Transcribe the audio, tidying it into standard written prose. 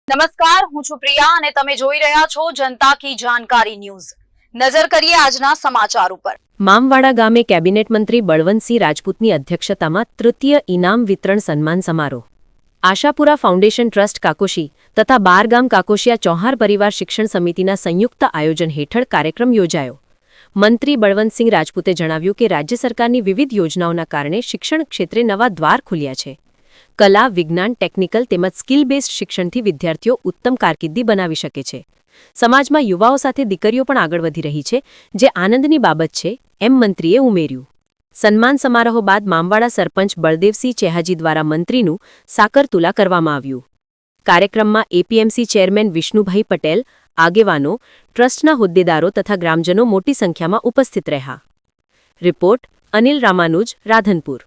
નમસ્કાર, હું છું પ્રિયા અને તમે જોઈ રહ્યા છો જનતા કી જાણકારી ન્યૂઝ। નજર કરીએ આજના સમાચાર ઉપર। મામવાડા ગામે કેબિનેટ મંત્રી બળવંતસિંહ રાજપૂતની અધ્યક્ષતામાં તૃતીય ઇનામ વિતરણ સન્માન સમારોહ। આશાપુરા ફાઉન્ડેશન ટ્રસ્ટ કાકોશી તથા બારગામ કાકોશિયા ચૌહાણ પરિવાર શિક્ષણ સમિતિના સંયુક્ત આયોજન હેઠળ કાર્યક્રમ યોજાયો। મંત્રી બળવંતસિંહ રાજપૂતે જણાવ્યું કે રાજ્ય સરકારની વિવિધ યોજનાઓના કારણે શિક્ષણ ક્ષેત્રે નવા દ્વાર ખુલ્યા છે। કલા, વિજ્ઞાન, ટેકનિકલ તેમજ સ્કિલ બેઝડ શિક્ષણથી વિદ્યાર્થીઓ ઉત્તમ કારકિર્દી બનાવી શકે છે। સમાજમાં યુવાઓ સાથે દીકરીઓ પણ આગળ વધી રહી છે, જે આનંદની બાબત છે, એમ મંત્રીએ ઉમેર્યું। સન્માન સમારોહ બાદ મામવાડા સરપંચ બળદેવસિંહ ચેહાજી દ્વારા મંત્રીનું સાકરતુલા કરવામાં આવ્યું। કાર્યક્રમમાં એપીએમસી ચેરમેન વિષ્ણુભાઈ પટેલ, આગેવાનો, ટ્રસ્ટના હોદ્દેદારો તથા ગ્રામજનો મોટી સંખ્યામાં ઉપસ્થિત રહ્યા। રિપોર્ટ અનિલ રામાનુજ, રાધનપુર।